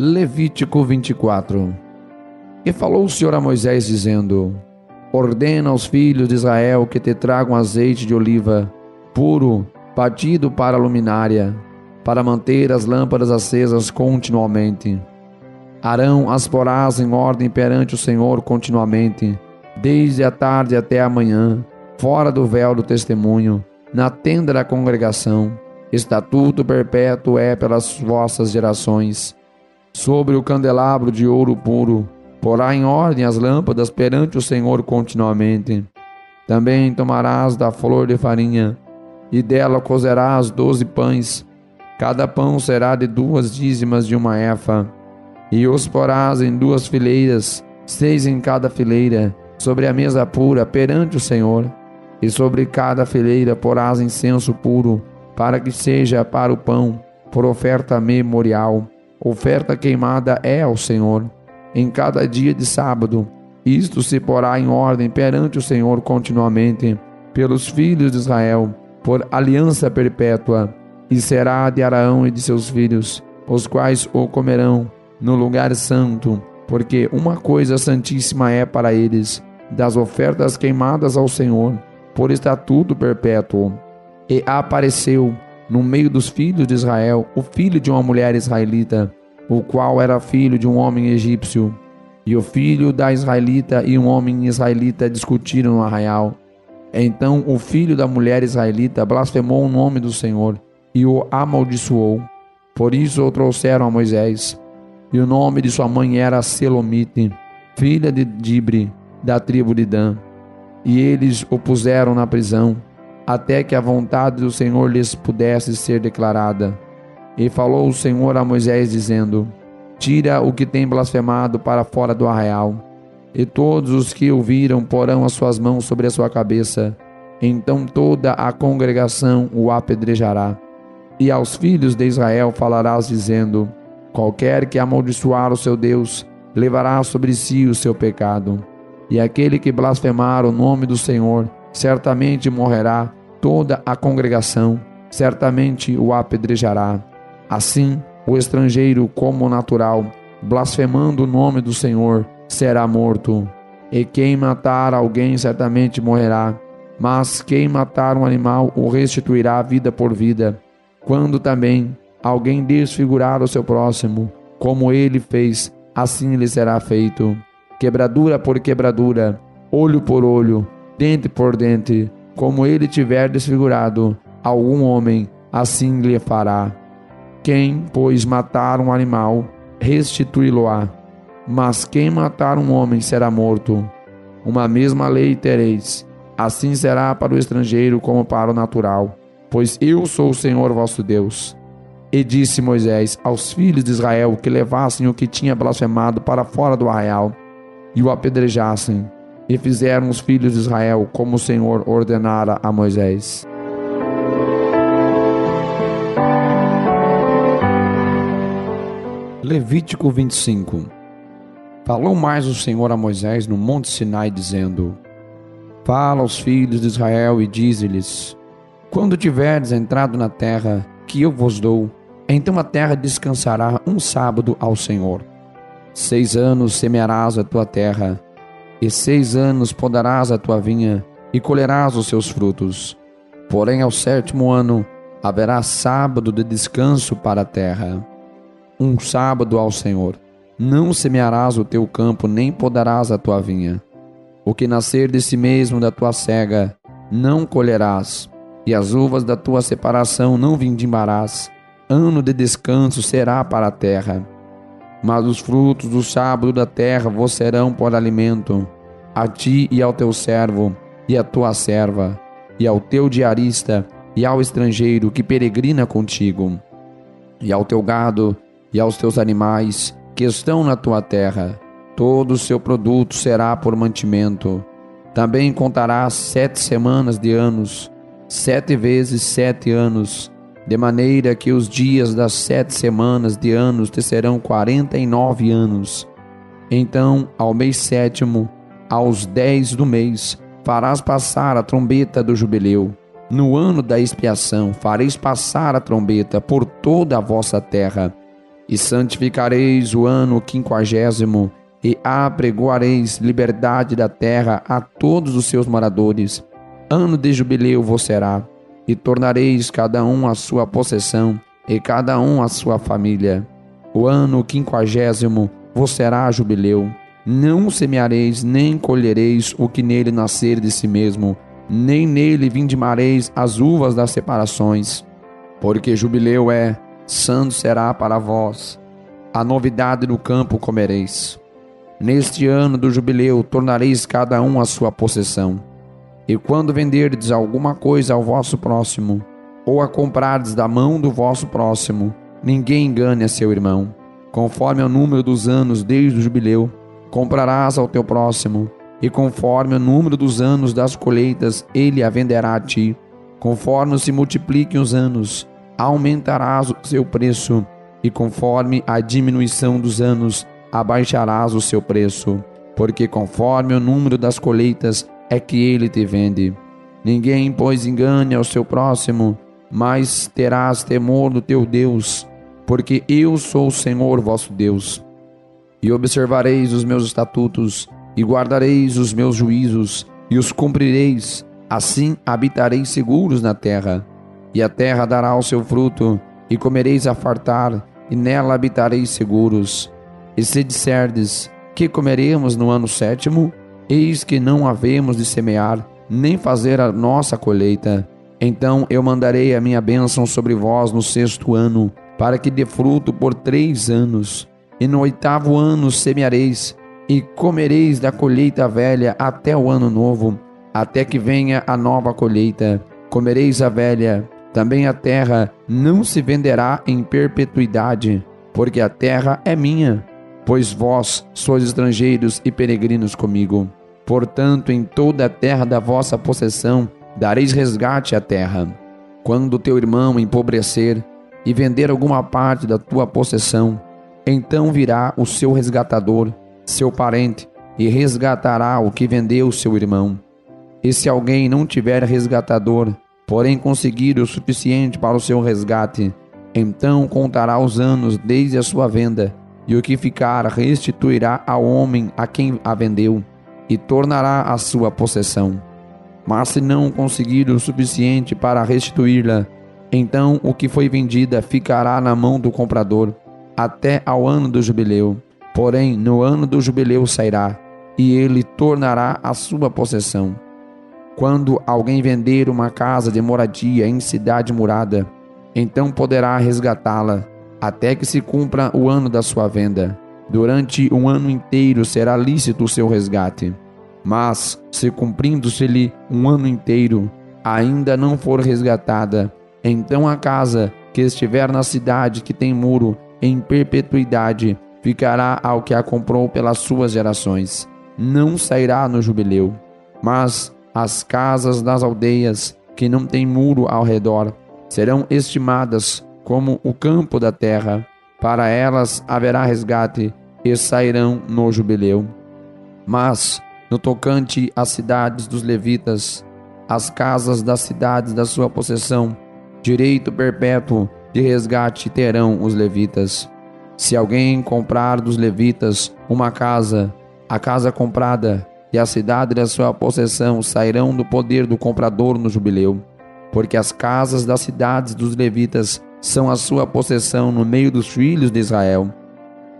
Levítico 24. E falou o Senhor a Moisés, dizendo: ordena aos filhos de Israel que te tragam azeite de oliva puro, batido para a luminária, para manter as lâmpadas acesas continuamente. Arão as porás em ordem perante o Senhor continuamente, desde a tarde até a manhã, fora do véu do testemunho, na tenda da congregação. Estatuto perpétuo é pelas vossas gerações. Sobre o candelabro de ouro puro, porá em ordem as lâmpadas perante o Senhor continuamente. Também tomarás da flor de farinha, e dela cozerás 12 pães. Cada pão será de 2 dízimas de uma efa. E os porás em 2 fileiras, 6 em cada fileira, sobre a mesa pura perante o Senhor. E sobre cada fileira porás incenso puro, para que seja para o pão, por oferta memorial. Oferta queimada é ao Senhor. Em cada dia de sábado, isto se porá em ordem perante o Senhor continuamente, pelos filhos de Israel, por aliança perpétua, e será de Arão e de seus filhos, os quais o comerão no lugar santo, porque uma coisa santíssima é para eles, das ofertas queimadas ao Senhor, por estatuto perpétuo. E apareceu no meio dos filhos de Israel o filho de uma mulher israelita, o qual era filho de um homem egípcio. E o filho da israelita e um homem israelita discutiram no arraial. Então o filho da mulher israelita blasfemou o nome do Senhor e o amaldiçoou. Por isso o trouxeram a Moisés. E o nome de sua mãe era Selomite, filha de Dibre, da tribo de Dan. E eles o puseram na prisão, até que a vontade do Senhor lhes pudesse ser declarada. E falou o Senhor a Moisés, dizendo: tira o que tem blasfemado para fora do arraial. E todos os que o viram porão as suas mãos sobre a sua cabeça. Então toda a congregação o apedrejará. E aos filhos de Israel falarás, dizendo: qualquer que amaldiçoar o seu Deus, levará sobre si o seu pecado. E aquele que blasfemar o nome do Senhor, certamente morrerá. Toda a congregação certamente o apedrejará. Assim, o estrangeiro, como o natural, blasfemando o nome do Senhor, será morto. E quem matar alguém certamente morrerá, mas quem matar um animal o restituirá vida por vida. Quando também alguém desfigurar o seu próximo, como ele fez, assim lhe será feito. Quebradura por quebradura, olho por olho, dente por dente, como ele tiver desfigurado algum homem, assim lhe fará. Quem, pois, matar um animal, restituí-lo-á, mas quem matar um homem será morto. Uma mesma lei tereis, assim será para o estrangeiro como para o natural, pois eu sou o Senhor vosso Deus. E disse Moisés aos filhos de Israel que levassem o que tinha blasfemado para fora do arraial e o apedrejassem. E fizeram os filhos de Israel como o Senhor ordenara a Moisés. Levítico 25. Falou mais o Senhor a Moisés no monte Sinai, dizendo: fala aos filhos de Israel e dize-lhes: quando tiverdes entrado na terra que eu vos dou, então a terra descansará um sábado ao Senhor. 6 anos semearás a tua terra, e 6 anos podarás a tua vinha, e colherás os seus frutos. Porém, ao 7º ano, haverá sábado de descanso para a terra. Um sábado ao Senhor. Não semearás o teu campo, nem podarás a tua vinha. O que nascer de si mesmo da tua cega, não colherás, e as uvas da tua separação não vindimbarás. Ano de descanso será para a terra. Mas os frutos do sábado da terra vos serão por alimento, a ti e ao teu servo, e à tua serva, e ao teu diarista, e ao estrangeiro que peregrina contigo, e ao teu gado, e aos teus animais que estão na tua terra. Todo o seu produto será por mantimento. Também contarás 7 semanas de anos, 7 vezes 7 anos, de maneira que os dias das 7 semanas de anos te serão 49 anos. Então, ao mês 7º, aos 10 do mês, farás passar a trombeta do jubileu. No ano da expiação fareis passar a trombeta por toda a vossa terra. E santificareis o ano 50, e apregoareis liberdade da terra a todos os seus moradores. Ano de jubileu vos será, e tornareis cada um a sua possessão, e cada um a sua família. O ano 50 vos será jubileu. Não semeareis, nem colhereis o que nele nascer de si mesmo, nem nele vindimareis as uvas das separações. Porque jubileu é, santo será para vós. A novidade do campo comereis. Neste ano do jubileu tornareis cada um a sua possessão. E quando venderdes alguma coisa ao vosso próximo, ou a comprardes da mão do vosso próximo, ninguém engane a seu irmão. Conforme o número dos anos desde o jubileu, comprarás ao teu próximo, e conforme o número dos anos das colheitas, ele a venderá a ti. Conforme se multipliquem os anos, aumentarás o seu preço, e conforme a diminuição dos anos, abaixarás o seu preço, porque conforme o número das colheitas é que ele te vende. Ninguém, pois, engane ao seu próximo, mas terás temor do teu Deus, porque eu sou o Senhor vosso Deus. E observareis os meus estatutos, e guardareis os meus juízos, e os cumprireis, assim habitareis seguros na terra. E a terra dará o seu fruto, e comereis a fartar, e nela habitareis seguros. E se disserdes, que comeremos no ano 7º? Eis que não havemos de semear, nem fazer a nossa colheita. Então eu mandarei a minha bênção sobre vós no 6º ano, para que dê fruto por 3 anos. E no 8º ano semeareis, e comereis da colheita velha até o ano novo, até que venha a nova colheita. Comereis a velha. Também a terra não se venderá em perpetuidade, porque a terra é minha, pois vós sois estrangeiros e peregrinos comigo. Portanto, em toda a terra da vossa possessão, dareis resgate à terra. Quando teu irmão empobrecer e vender alguma parte da tua possessão, então virá o seu resgatador, seu parente, e resgatará o que vendeu seu irmão. E se alguém não tiver resgatador, porém conseguir o suficiente para o seu resgate, então contará os anos desde a sua venda, e o que ficar restituirá ao homem a quem a vendeu, e tornará a sua possessão. Mas se não conseguir o suficiente para restituí-la, então o que foi vendida ficará na mão do comprador, até ao ano do jubileu. Porém, no ano do jubileu sairá, e ele tornará a sua possessão. Quando alguém vender uma casa de moradia em cidade murada, então poderá resgatá-la, até que se cumpra o ano da sua venda. Durante um ano inteiro será lícito o seu resgate. Mas, se cumprindo-se-lhe um ano inteiro, ainda não for resgatada, então a casa que estiver na cidade que tem muro em perpetuidade ficará ao que a comprou pelas suas gerações. Não sairá no jubileu. Mas as casas das aldeias que não têm muro ao redor serão estimadas como o campo da terra. Para elas haverá resgate e sairão no jubileu. Mas, no tocante às cidades dos levitas, as casas das cidades da sua possessão, direito perpétuo de resgate terão os levitas. Se alguém comprar dos levitas uma casa, a casa comprada e a cidade da sua possessão sairão do poder do comprador no jubileu, porque as casas das cidades dos levitas são a sua possessão no meio dos filhos de Israel.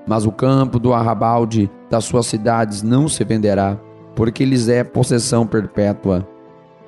Mas o campo do arrabalde das suas cidades não se venderá, porque lhes é possessão perpétua.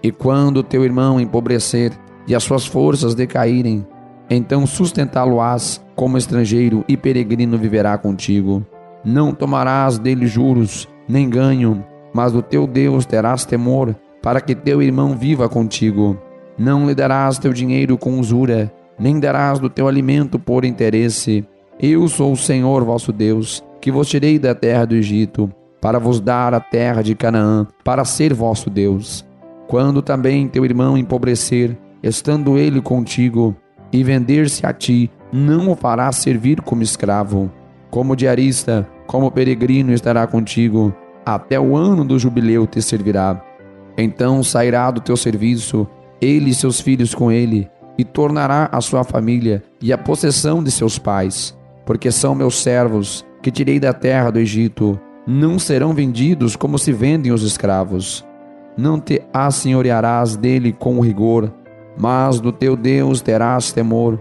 E quando teu irmão empobrecer e as suas forças decaírem, então sustentá-lo-ás como estrangeiro e peregrino viverá contigo. Não tomarás dele juros, nem ganho, mas do teu Deus terás temor, para que teu irmão viva contigo. Não lhe darás teu dinheiro com usura, nem darás do teu alimento por interesse. Eu sou o Senhor vosso Deus, que vos tirei da terra do Egito, para vos dar a terra de Canaã, para ser vosso Deus. Quando também teu irmão empobrecer, estando ele contigo, e vender-se a ti, não o farás servir como escravo. Como diarista, como peregrino estará contigo, até o ano do jubileu te servirá. Então sairá do teu serviço, ele e seus filhos com ele, e tornará a sua família e a possessão de seus pais, porque são meus servos, que tirei da terra do Egito. Não serão vendidos como se vendem os escravos. Não te assenhorearás dele com rigor, mas do teu Deus terás temor.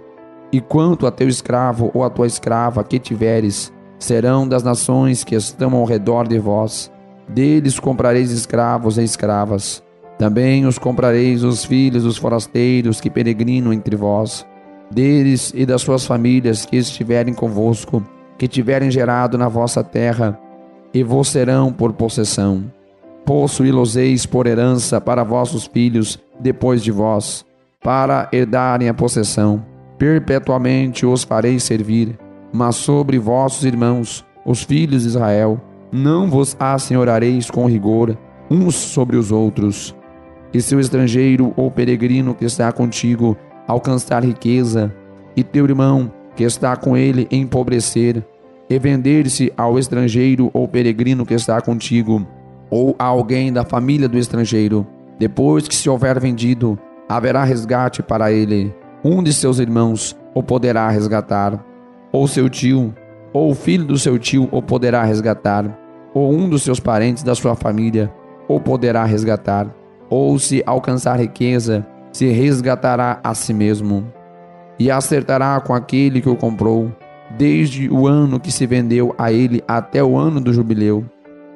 E quanto a teu escravo ou a tua escrava que tiveres, serão das nações que estão ao redor de vós. Deles comprareis escravos e escravas. Também os comprareis os filhos dos forasteiros que peregrinam entre vós. Deles e das suas famílias que estiverem convosco, que tiverem gerado na vossa terra, e vos serão por possessão. Possuí-los-eis por herança para vossos filhos depois de vós, para herdarem a possessão. Perpetuamente os fareis servir, mas sobre vossos irmãos, os filhos de Israel, não vos assenhorareis com rigor uns sobre os outros. E se o estrangeiro ou peregrino que está contigo alcançar riqueza, e teu irmão que está com ele empobrecer, e vender-se ao estrangeiro ou peregrino que está contigo, ou a alguém da família do estrangeiro, depois que se houver vendido, haverá resgate para ele. Um de seus irmãos o poderá resgatar, ou seu tio, ou o filho do seu tio o poderá resgatar, ou um dos seus parentes da sua família o poderá resgatar, ou se alcançar riqueza, se resgatará a si mesmo, e acertará com aquele que o comprou, desde o ano que se vendeu a ele até o ano do jubileu,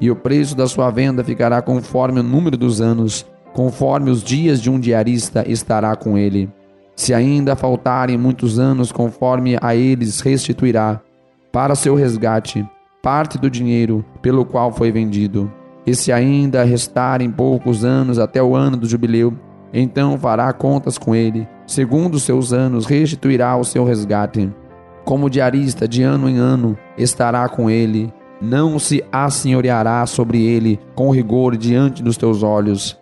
e o preço da sua venda ficará conforme o número dos anos, conforme os dias de um diarista estará com ele. Se ainda faltarem muitos anos, conforme a eles restituirá, para seu resgate, parte do dinheiro pelo qual foi vendido. E se ainda restarem poucos anos até o ano do jubileu, então fará contas com ele, segundo os seus anos restituirá o seu resgate. Como diarista de ano em ano estará com ele, não se assenhoreará sobre ele com rigor diante dos teus olhos.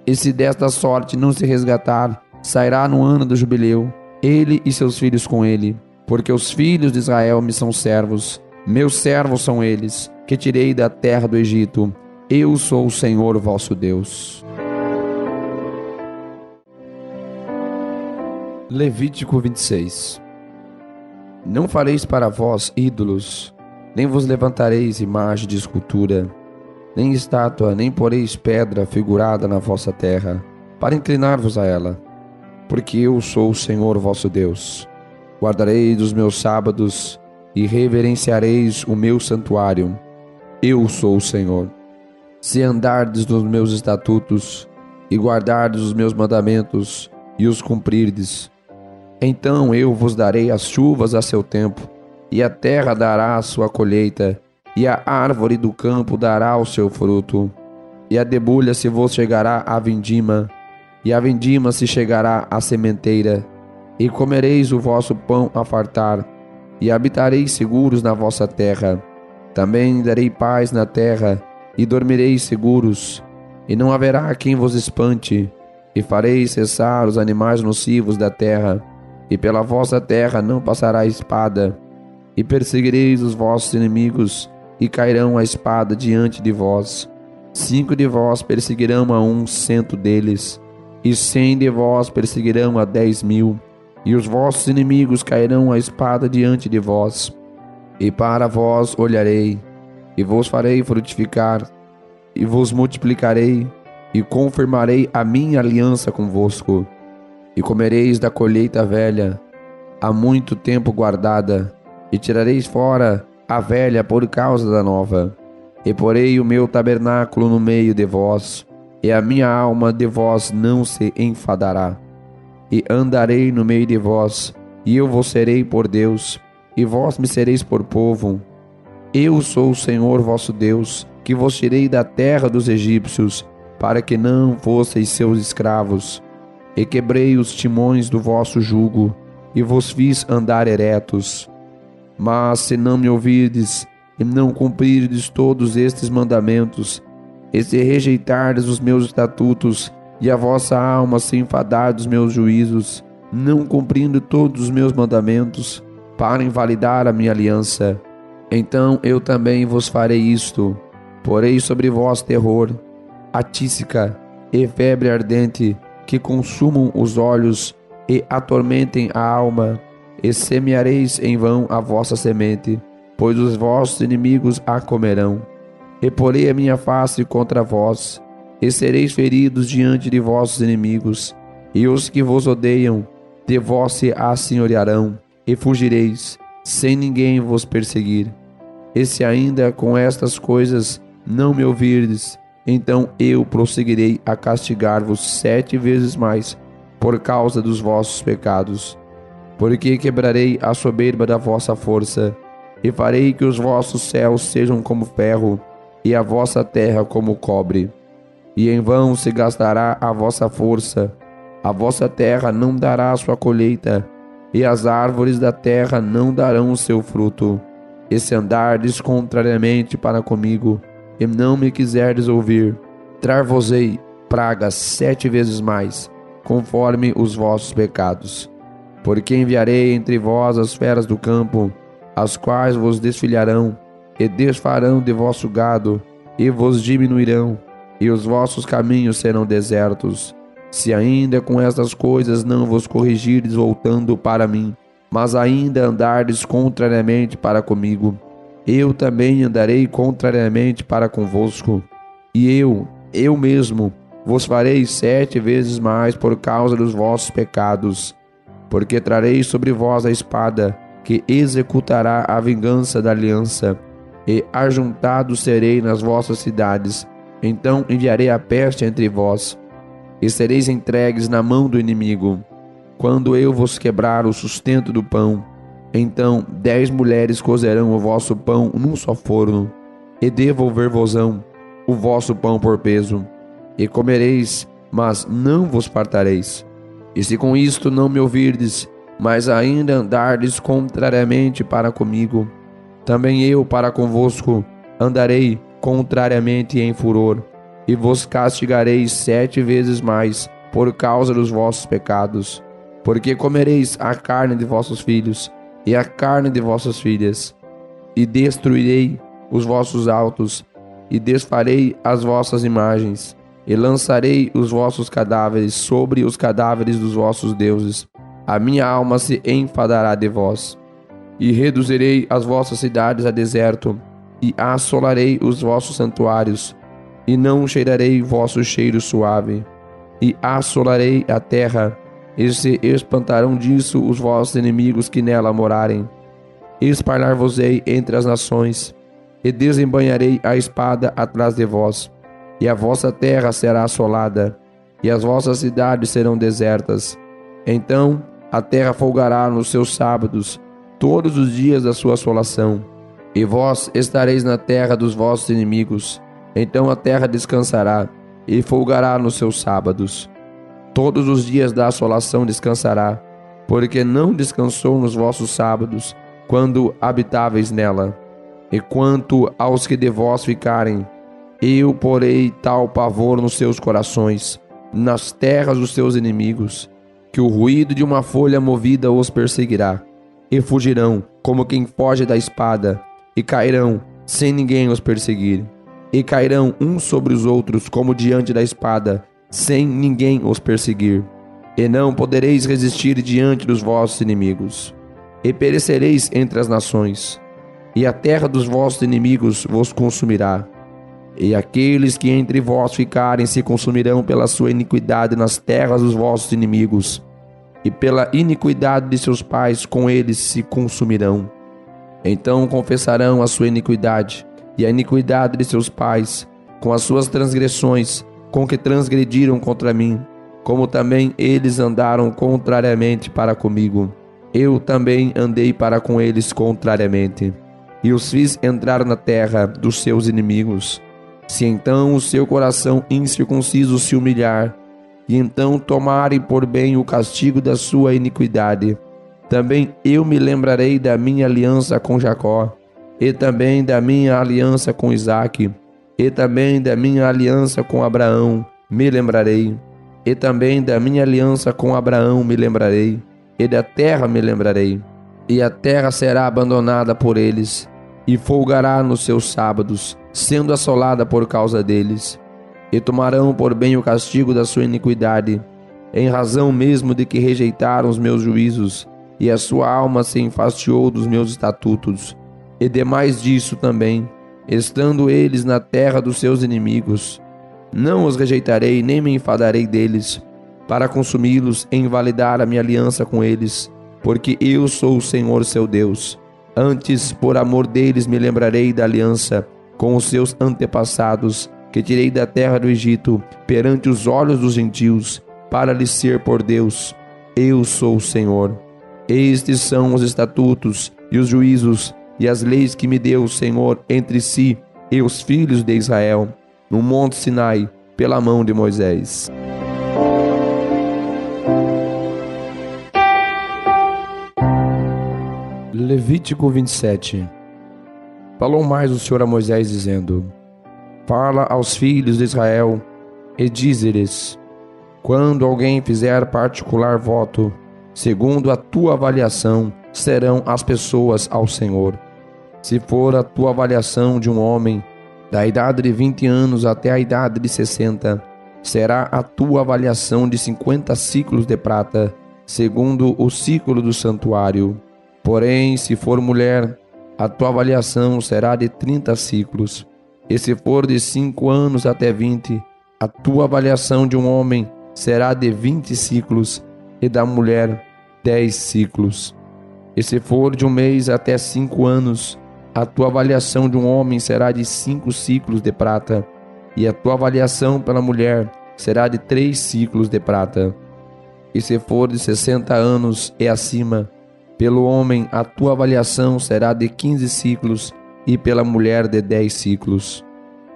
E se desta sorte não se resgatar, sairá no ano do jubileu, ele e seus filhos com ele, porque os filhos de Israel me são servos, meus servos são eles, que tirei da terra do Egito. Eu sou o Senhor vosso Deus. Levítico 26. Não fareis para vós ídolos, nem vos levantareis imagem de escultura, nem estátua, nem poreis pedra figurada na vossa terra, para inclinar-vos a ela. Porque eu sou o Senhor vosso Deus. Guardareis os meus sábados e reverenciareis o meu santuário. Eu sou o Senhor. Se andardes nos meus estatutos e guardardes os meus mandamentos e os cumprirdes, então eu vos darei as chuvas a seu tempo, e a terra dará a sua colheita, e a árvore do campo dará o seu fruto, e a debulha se vos chegará à vindima, e a vindima se chegará à sementeira, e comereis o vosso pão a fartar, e habitareis seguros na vossa terra. Também darei paz na terra, e dormireis seguros, e não haverá quem vos espante, e farei cessar os animais nocivos da terra, e pela vossa terra não passará espada, e perseguireis os vossos inimigos, e cairão a espada diante de vós. 5 de vós perseguirão a 100 deles, e 100 de vós perseguirão a 10.000, e os vossos inimigos cairão a espada diante de vós. E para vós olharei, e vos farei frutificar, e vos multiplicarei, e confirmarei a minha aliança convosco. E comereis da colheita velha, há muito tempo guardada, e tirareis fora a velha por causa da nova. E porei o meu tabernáculo no meio de vós, e a minha alma de vós não se enfadará. E andarei no meio de vós, e eu vos serei por Deus, e vós me sereis por povo. Eu sou o Senhor vosso Deus, que vos tirei da terra dos egípcios, para que não fosseis seus escravos. E quebrei os timões do vosso jugo, e vos fiz andar eretos. Mas se não me ouvirdes, e não cumprirdes todos estes mandamentos, e se rejeitardes os meus estatutos, e a vossa alma se enfadar dos meus juízos, não cumprindo todos os meus mandamentos, para invalidar a minha aliança, então eu também vos farei isto: porei sobre vós terror, a tísica e febre ardente, que consumam os olhos e atormentem a alma, e semeareis em vão a vossa semente, pois os vossos inimigos a comerão. E porei a minha face contra vós, e sereis feridos diante de vossos inimigos, e os que vos odeiam de vós se assenhorearão, e fugireis, sem ninguém vos perseguir. E se ainda com estas coisas não me ouvirdes, então eu prosseguirei a castigar-vos 7 vezes mais, por causa dos vossos pecados. Porque quebrarei a soberba da vossa força, e farei que os vossos céus sejam como ferro, e a vossa terra como cobre. E em vão se gastará a vossa força, a vossa terra não dará sua colheita, e as árvores da terra não darão o seu fruto. E se andardes contrariamente para comigo, e não me quiserdes ouvir, trar-vos-ei pragas 7 vezes mais, conforme os vossos pecados. Porque enviarei entre vós as feras do campo, as quais vos desfilharão, e desfarão de vosso gado, e vos diminuirão, e os vossos caminhos serão desertos. Se ainda com estas coisas não vos corrigirdes voltando para mim, mas ainda andardes contrariamente para comigo, eu também andarei contrariamente para convosco, e eu mesmo, vos farei 7 vezes mais por causa dos vossos pecados. Porque trarei sobre vós a espada, que executará a vingança da aliança, e ajuntado serei nas vossas cidades. Então enviarei a peste entre vós, e sereis entregues na mão do inimigo. Quando eu vos quebrar o sustento do pão, então 10 mulheres cozerão o vosso pão num só forno, e devolver-vos-ão o vosso pão por peso, e comereis, mas não vos fartareis. E se com isto não me ouvirdes, mas ainda andardes contrariamente para comigo, também eu para convosco andarei contrariamente em furor, e vos castigarei 7 vezes mais por causa dos vossos pecados. Porque comereis a carne de vossos filhos e a carne de vossas filhas, e destruirei os vossos altos, e desfarei as vossas imagens, e lançarei os vossos cadáveres sobre os cadáveres dos vossos deuses. A minha alma se enfadará de vós, e reduzirei as vossas cidades a deserto, e assolarei os vossos santuários, e não cheirarei vosso cheiro suave, e assolarei a terra, e se espantarão disso os vossos inimigos que nela morarem. Espalhar-vos-ei entre as nações, e desembainharei a espada atrás de vós, e a vossa terra será assolada, e as vossas cidades serão desertas. Então a terra folgará nos seus sábados, todos os dias da sua assolação, e vós estareis na terra dos vossos inimigos. Então a terra descansará, e folgará nos seus sábados. Todos os dias da assolação descansará, porque não descansou nos vossos sábados, quando habitáveis nela. E quanto aos que de vós ficarem, eu porei tal pavor nos seus corações, nas terras dos seus inimigos, que o ruído de uma folha movida os perseguirá, e fugirão como quem foge da espada, e cairão sem ninguém os perseguir, e cairão uns sobre os outros como diante da espada, sem ninguém os perseguir. E não podereis resistir diante dos vossos inimigos, e perecereis entre as nações, e a terra dos vossos inimigos vos consumirá. E aqueles que entre vós ficarem se consumirão pela sua iniquidade nas terras dos vossos inimigos, e pela iniquidade de seus pais com eles se consumirão. Então confessarão a sua iniquidade e a iniquidade de seus pais, com as suas transgressões, com que transgrediram contra mim, como também eles andaram contrariamente para comigo. Eu também andei para com eles contrariamente, e os fiz entrar na terra dos seus inimigos. Se então o seu coração incircunciso se humilhar, e então tomarem por bem o castigo da sua iniquidade, também eu me lembrarei da minha aliança com Jacó, e também da minha aliança com Isaque, e também da minha aliança com Abraão me lembrarei, e também da minha aliança com Abraão me lembrarei, e da terra me lembrarei. E a terra será abandonada por eles, e folgará nos seus sábados, sendo assolada por causa deles. E tomarão por bem o castigo da sua iniquidade, em razão mesmo de que rejeitaram os meus juízos, e a sua alma se enfastiou dos meus estatutos. E demais disso também, estando eles na terra dos seus inimigos, não os rejeitarei nem me enfadarei deles, para consumi-los e invalidar a minha aliança com eles, porque eu sou o Senhor seu Deus. Antes, por amor deles, me lembrarei da aliança com os seus antepassados, que tirei da terra do Egito, perante os olhos dos gentios, para lhes ser por Deus. Eu sou o Senhor. Estes são os estatutos e os juízos e as leis que me deu o Senhor entre si e os filhos de Israel, no monte Sinai, pela mão de Moisés. Levítico 27. Falou mais o Senhor a Moisés, dizendo: Fala aos filhos de Israel e dize-lhes: quando alguém fizer particular voto, segundo a tua avaliação, serão as pessoas ao Senhor. Se for a tua avaliação de um homem, da idade de 20 anos até a idade de 60, será a tua avaliação de 50 ciclos de prata, segundo o ciclo do santuário. Porém, se for mulher, a tua avaliação será de 30 ciclos. E se for de 5 anos até 20, a tua avaliação de um homem será de 20 ciclos, e da mulher 10 ciclos. E se for de 1 mês até 5 anos, a tua avaliação de um homem será de 5 ciclos de prata, e a tua avaliação pela mulher será de 3 ciclos de prata. E se for de 60 anos e acima, pelo homem a tua avaliação será de 15 ciclos, e pela mulher de 10 ciclos.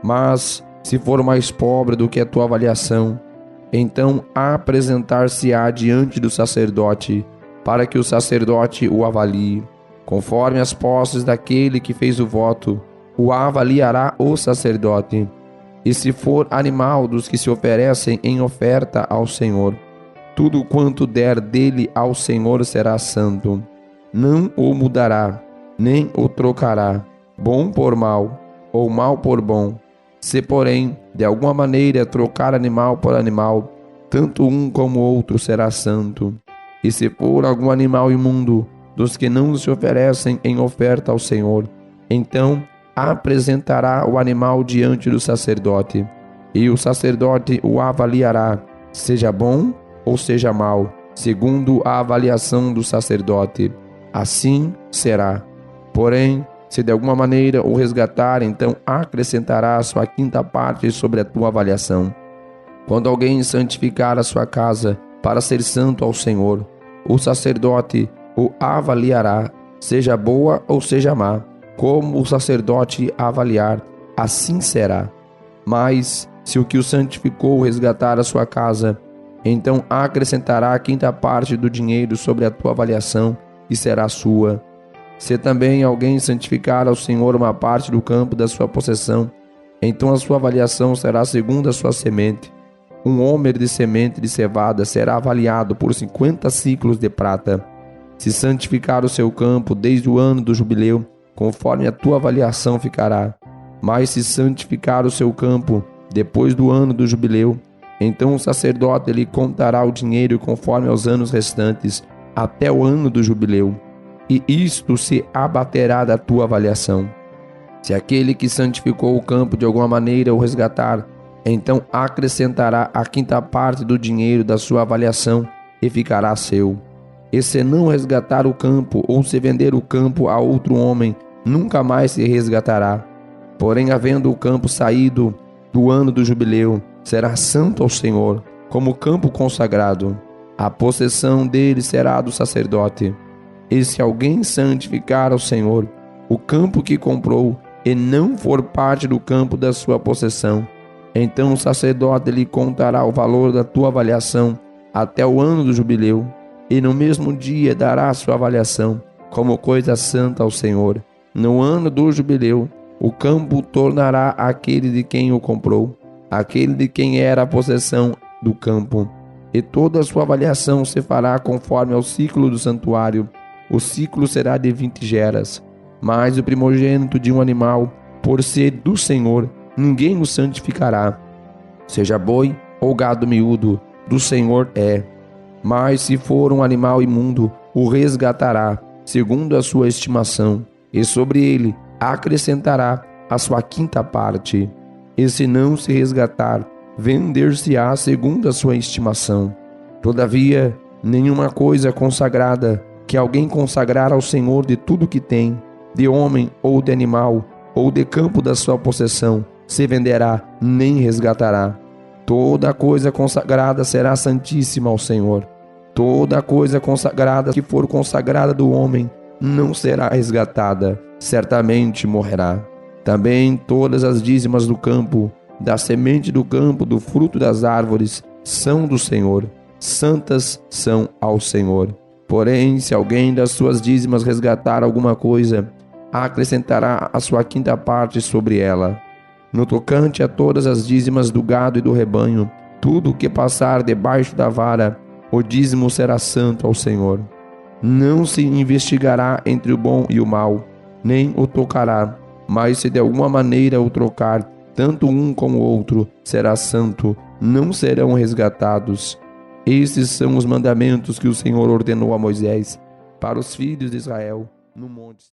Mas, se for mais pobre do que a tua avaliação, então apresentar-se-á diante do sacerdote, para que o sacerdote o avalie. Conforme as posses daquele que fez o voto, o avaliará o sacerdote. E se for animal dos que se oferecem em oferta ao Senhor, tudo quanto der dele ao Senhor será santo. Não o mudará, nem o trocará, bom por mal, ou mal por bom. Se, porém, de alguma maneira trocar animal por animal, tanto um como o outro será santo. E se for algum animal imundo, dos que não se oferecem em oferta ao Senhor, então apresentará o animal diante do sacerdote, e o sacerdote o avaliará, seja bom ou seja mau, segundo a avaliação do sacerdote. Assim será. Porém, se de alguma maneira o resgatar, então acrescentará a sua quinta parte sobre a tua avaliação. Quando alguém santificar a sua casa para ser santo ao Senhor, o sacerdote o avaliará, seja boa ou seja má, como o sacerdote avaliar, assim será. Mas, se o que o santificou resgatar a sua casa, então acrescentará a quinta parte do dinheiro sobre a tua avaliação, e será sua. Se também alguém santificar ao Senhor uma parte do campo da sua possessão, então a sua avaliação será segundo a sua semente. Um homer de semente de cevada será avaliado por 50 ciclos de prata. Se santificar o seu campo desde o ano do jubileu, conforme a tua avaliação ficará. Mas se santificar o seu campo depois do ano do jubileu, então o sacerdote lhe contará o dinheiro conforme aos anos restantes, até o ano do jubileu, e isto se abaterá da tua avaliação. Se aquele que santificou o campo de alguma maneira o resgatar, então acrescentará a quinta parte do dinheiro da sua avaliação e ficará seu. E se não resgatar o campo, ou se vender o campo a outro homem, nunca mais se resgatará. Porém, havendo o campo saído do ano do jubileu, será santo ao Senhor, como campo consagrado. A possessão dele será do sacerdote. E se alguém santificar ao Senhor o campo que comprou, e não for parte do campo da sua possessão, então o sacerdote lhe contará o valor da tua avaliação até o ano do jubileu, e no mesmo dia dará a sua avaliação, como coisa santa ao Senhor. No ano do jubileu, o campo tornará aquele de quem o comprou, aquele de quem era a possessão do campo. E toda a sua avaliação se fará conforme ao ciclo do santuário. O ciclo será de 20 geras. Mas o primogênito de um animal, por ser do Senhor, ninguém o santificará. Seja boi ou gado miúdo, do Senhor é. Mas se for um animal imundo, o resgatará, segundo a sua estimação, e sobre ele acrescentará a sua quinta parte. E se não se resgatar, vender-se-á segundo a sua estimação. Todavia, nenhuma coisa consagrada que alguém consagrar ao Senhor de tudo que tem, de homem ou de animal, ou de campo da sua possessão, se venderá, nem resgatará. Toda coisa consagrada será santíssima ao Senhor. Toda coisa consagrada que for consagrada do homem não será resgatada, certamente morrerá. Também todas as dízimas do campo, da semente do campo, do fruto das árvores, são do Senhor, santas são ao Senhor. Porém, se alguém das suas dízimas resgatar alguma coisa, acrescentará a sua quinta parte sobre ela. No tocante a todas as dízimas do gado e do rebanho, tudo o que passar debaixo da vara, o dízimo será santo ao Senhor. Não se investigará entre o bom e o mal, nem o tocará, mas se de alguma maneira o trocar, tanto um como o outro será santo, não serão resgatados. Estes são os mandamentos que o Senhor ordenou a Moisés para os filhos de Israel no monte.